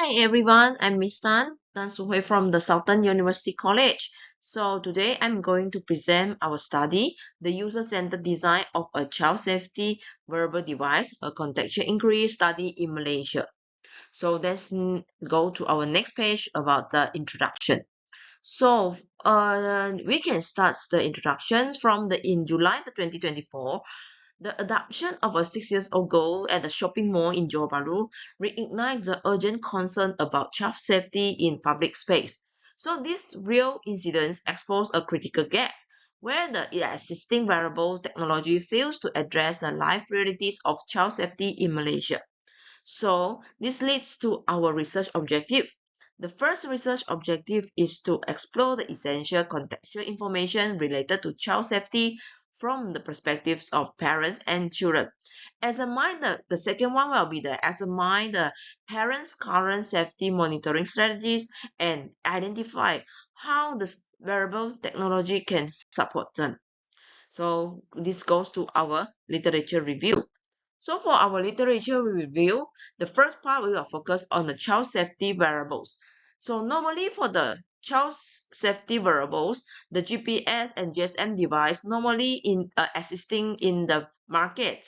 Hi everyone, I'm Miss Tan Suhui from the Southern University College. So today I'm going to present our study, the user-centered design of a child safety wearable device, a contextual inquiry study in Malaysia. So let's go to our next page about the introduction. So we can start the introduction from in July 2024. The adoption of a 6 years ago at the shopping mall in Johor Bahru reignited the urgent concern about child safety in public space. So this real incidents expose a critical gap where the existing wearable technology fails to address the life realities of child safety in Malaysia. So this leads to our research objective. The first research objective is to explore the essential contextual information related to child safety from the perspectives of parents and children. Examine the second one will be the examine the parents' current safety monitoring strategies and identify how the wearable technology can support them. So this goes to our literature review. So for our literature review, the first part we will focus on the child safety wearables. So normally for the child safety wearables, the GPS and GSM device normally existing in the market,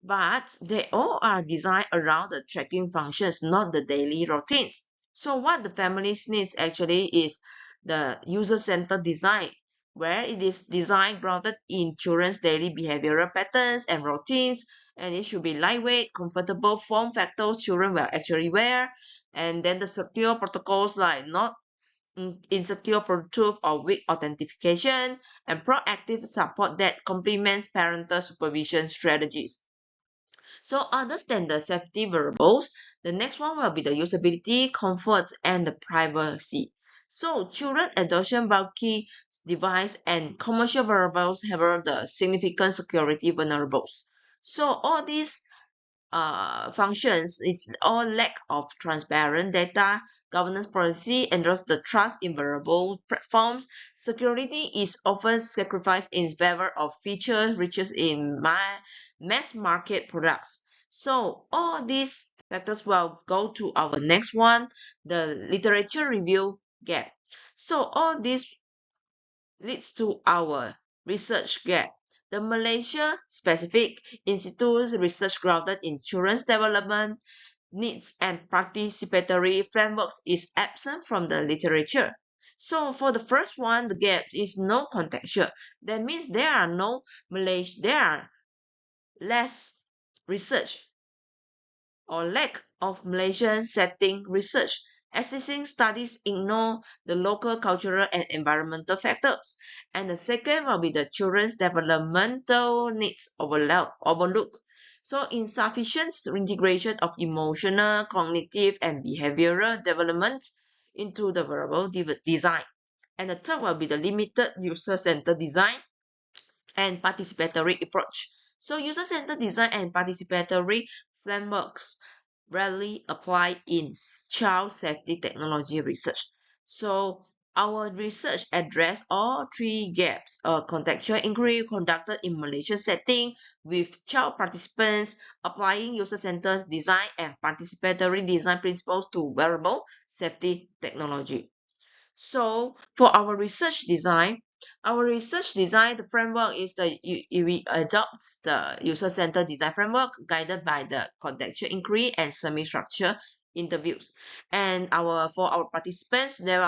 but they all are designed around the tracking functions, not the daily routines. So what the families needs actually is the user-centered design, where it is designed grounded in children's daily behavioral patterns and routines, and it should be lightweight, comfortable form factors children will actually wear, and then the secure protocols like not insecure Bluetooth or weak authentication, and proactive support that complements parental supervision strategies. So understand the safety variables. The next one will be the usability, comfort, and the privacy. So children adoption bulky device and commercial variables have the significant security vulnerables. So all these functions is all lack of transparent data, governance policy, and thus the trust in variable platforms. Security is often sacrificed in favor of features riches in mass market products. So all these factors will go to our next one, the literature review gap. So all this leads to our research gap. The Malaysia specific institute's research grounded in children's development needs and participatory frameworks is absent from the literature. So for the first one, the gap is no contextual. That means there are less research or lack of Malaysian setting research. Existing studies ignore the local cultural and environmental factors. And the second will be the children's developmental needs overlooked. So insufficient integration of emotional, cognitive, and behavioral development into the wearable design. And the third will be the limited user-centered design and participatory approach. So user-centered design and participatory frameworks rarely apply in child safety technology research. So our research addressed all three gaps. A contextual inquiry conducted in Malaysian setting with child participants applying user-centered design and participatory design principles to wearable safety technology. So for the framework is we adopt the user-centered design framework guided by the contextual inquiry and semi-structured interviews. And for our participants, there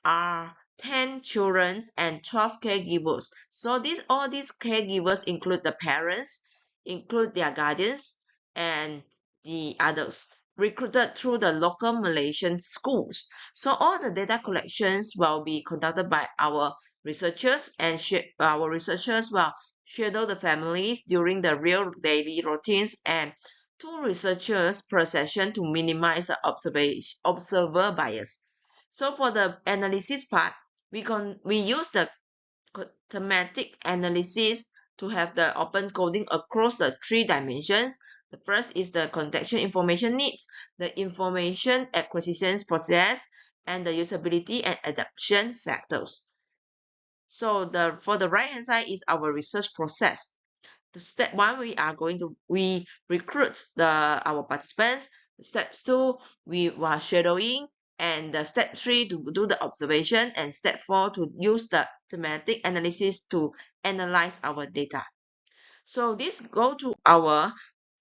are 10 children and 12 caregivers. So all these caregivers include the parents, include their guardians, and the adults recruited through the local Malaysian schools. So all the data collections will be conducted by our researchers, and our researchers will shadow the families during the real daily routines, and two researchers per session to minimize the observer bias. So for the analysis part, we use the thematic analysis to have the open coding across the three dimensions. The first is the contextual information needs, the information acquisition process, and the usability and adaptation factors. So for the right hand side is our research process. The step one, we recruit our participants. Step 2, we are shadowing. And step 3 to do the observation. And step 4 to use the thematic analysis to analyze our data. So this go to our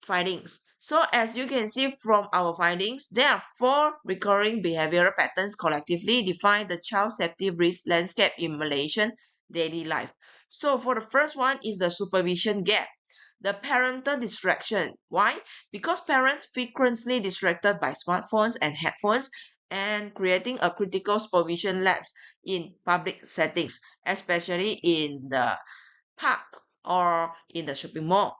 findings. So as you can see from our findings, there are 4 recurring behavioral patterns collectively define the child safety risk landscape in Malaysian daily life. So for the first one is the supervision gap. The parental distraction. Why? Because parents frequently distracted by smartphones and headphones and creating a critical supervision lapse in public settings, especially in the park or in the shopping mall.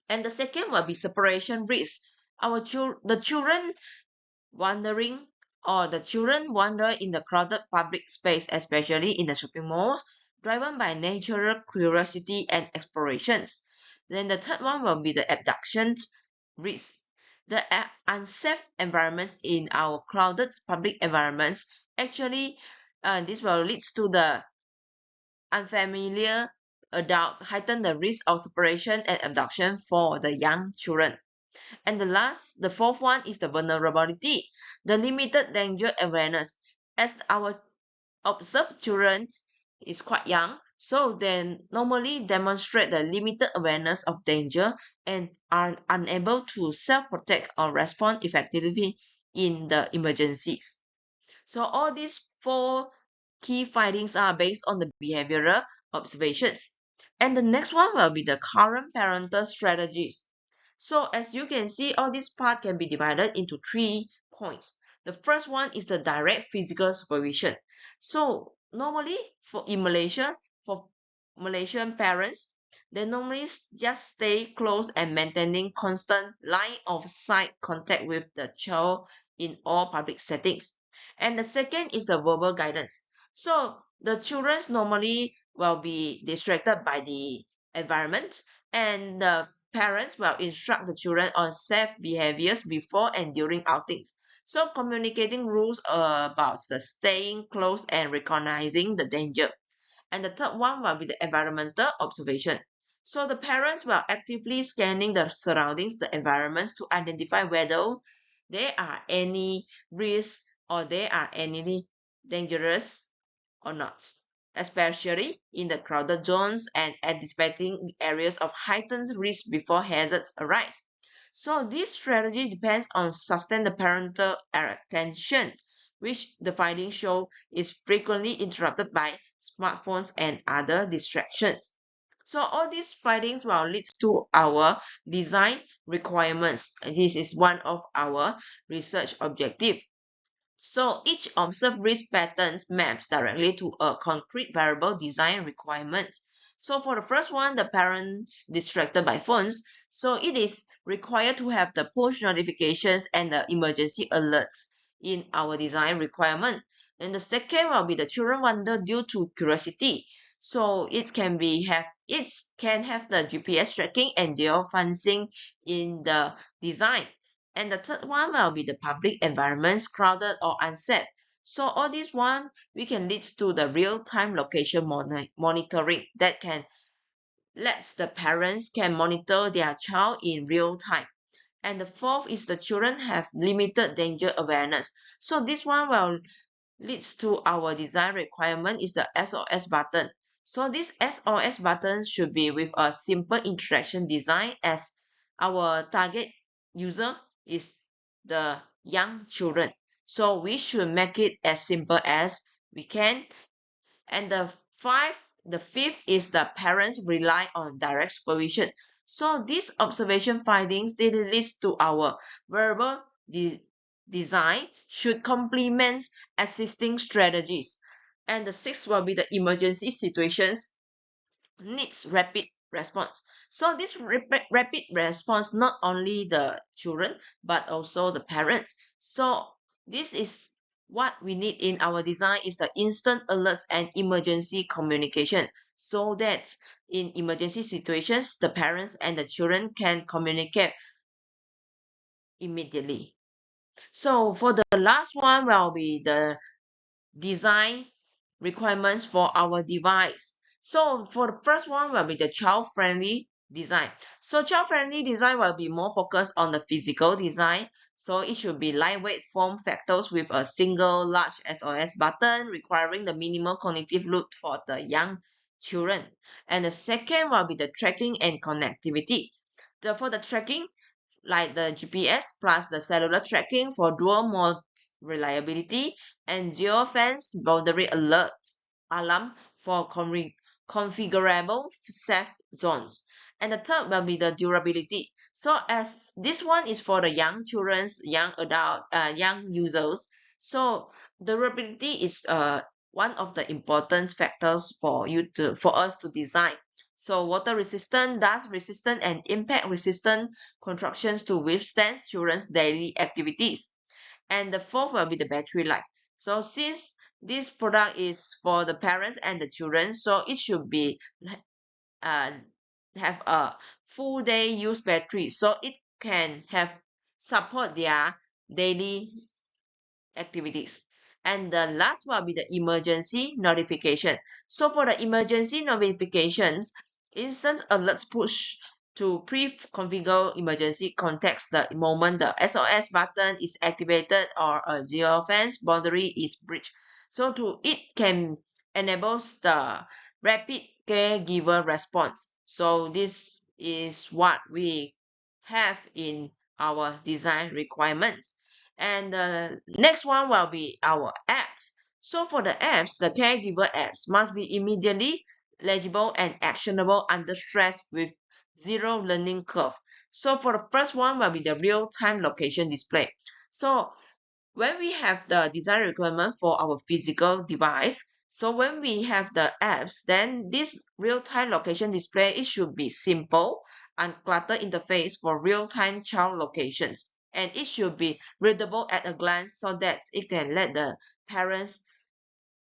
And the second will be separation risk. The children wandering the children wander in the crowded public space, especially in the shopping malls, driven by natural curiosity and explorations. Then the third one will be the abduction risk. The unsafe environments in our crowded public environments actually this will lead to the unfamiliar adults, heighten the risk of separation and abduction for the young children. And the fourth one is the vulnerability, the limited danger awareness. As our observed children is quite young, so they normally demonstrate the limited awareness of danger and are unable to self-protect or respond effectively in the emergencies. So all these 4 key findings are based on the behavioral observations. And the next one will be the current parental strategies. So as you can see, all these parts can be divided into 3 points. The first one is the direct physical supervision. So normally in Malaysia, for Malaysian parents, they normally just stay close and maintaining constant line of sight contact with the child in all public settings. And the second is the verbal guidance. So the children normally will be distracted by the environment, and the parents will instruct the children on safe behaviors before and during outings. So communicating rules about the staying close and recognizing the danger. And the third one will be the environmental observation. So the parents will actively scanning the surroundings, the environments to identify whether there are any risks or there are any dangerous or not, especially in the crowded zones and anticipating areas of heightened risk before hazards arise. So this strategy depends on sustained parental attention, which the findings show is frequently interrupted by smartphones and other distractions. So all these findings will lead to our design requirements. This is one of our research objectives. So each observed risk patterns maps directly to a concrete variable design requirement. So for the first one, the parents distracted by phones. So it is required to have the push notifications and the emergency alerts in our design requirement. And the second will be the children wander due to curiosity. So it can have the GPS tracking and geofencing in the design. And the third one will be the public environments, crowded or unsafe. So all this one, we can lead to the real-time location monitoring that can lets the parents can monitor their child in real time. And the fourth is the children have limited danger awareness. So this one will leads to our design requirement is the SOS button. So this SOS button should be with a simple interaction design as our target user is the young children. So we should make it as simple as we can. And the fifth is the parents rely on direct supervision. So these observation findings they lead to our verbal design should complement existing strategies. And the sixth will be the emergency situations needs rapid response. So this rapid response not only the children but also the parents. So this is what we need in our design is the instant alerts and emergency communication so that in emergency situations the parents and the children can communicate immediately. So for the last one will be the design requirements for our device. So for the first one will be the child-friendly design. So child-friendly design will be more focused on the physical design. So it should be lightweight form factors with a single large SOS button requiring the minimal cognitive load for the young children. And the second will be the tracking and connectivity. For the tracking, like the GPS plus the cellular tracking for dual mode reliability and geofence boundary alert alarm for configurable safe zones. And the third will be the durability. So as this one is for the young children's, young adult, young users. So durability is one of the important factors for us to design. So water resistant, dust resistant, and impact resistant constructions to withstand children's daily activities. And the fourth will be the battery life. So since this product is for the parents and the children, so it should be uh, have a full day use battery, so it can have support their daily activities. And the last will be the emergency notification. So for the emergency notifications, instant alerts push to pre-configure emergency contacts the moment the SOS button is activated or a geofence boundary is breached. So to it can enables the rapid caregiver response. So this is what we have in our design requirements. And the next one will be our apps. So for the apps, the caregiver apps must be immediately legible and actionable under stress with zero learning curve. So for the first one will be the real-time location display. So when we have the design requirement for our physical device, so when we have the apps, then this real-time location display, it should be simple, uncluttered interface for real-time child locations. And it should be readable at a glance so that it can let the parents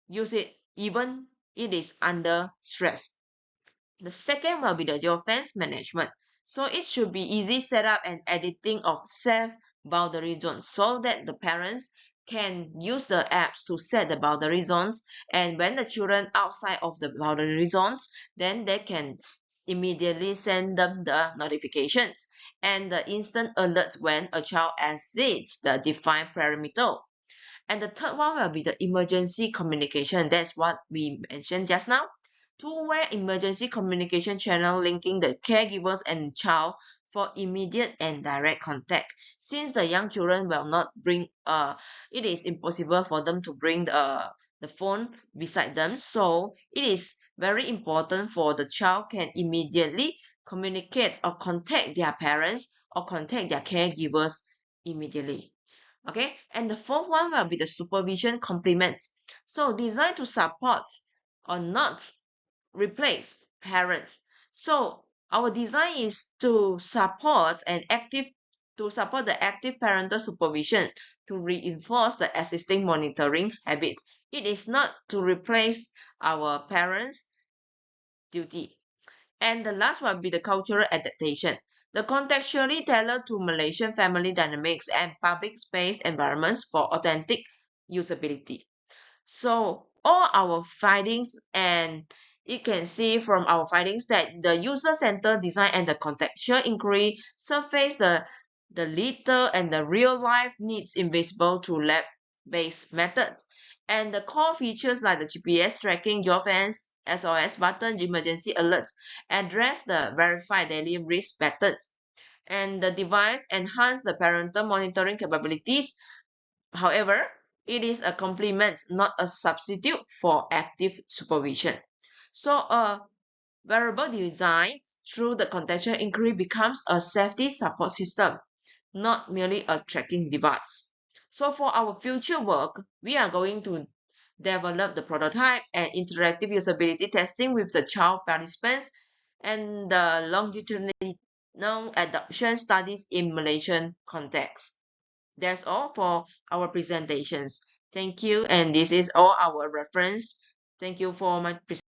use it even it is under stress. The second will be the geofence management. So it should be easy setup and editing of safe boundary zones so that the parents can use the apps to set the boundary zones, and when the children outside of the boundary zones, then they can immediately send them the notifications and the instant alerts when a child exceeds the defined perimeter. And the third one will be the emergency communication. That's what we mentioned just now. Two-way emergency communication channel linking the caregivers and child for immediate and direct contact. Since the young children will not bring, it is impossible for them to bring the phone beside them. So it is very important for the child can immediately communicate or contact their parents or contact their caregivers immediately. Okay, and the fourth one will be the supervision complements. So designed to support or not replace parents. So our design is to support the active parental supervision to reinforce the existing monitoring habits. It is not to replace our parents' duty. And the last one will be the cultural adaptation. The contextually tailored to Malaysian family dynamics and public space environments for authentic usability. So all our findings, and you can see from our findings that the user-centered design and the contextual inquiry surface the little and the real-life needs invisible to lab-based methods. And the core features like the GPS tracking, geofence, SOS button, emergency alerts address the verified daily risk patterns. And the device enhance the parental monitoring capabilities. However, it is a complement, not a substitute for active supervision. So a wearable design through the contextual inquiry becomes a safety support system, not merely a tracking device. So for our future work, we are going to develop the prototype and interactive usability testing with the child participants and the longitudinal adoption studies in Malaysian context. That's all for our presentations. Thank you, and this is all our reference. Thank you for my presentation.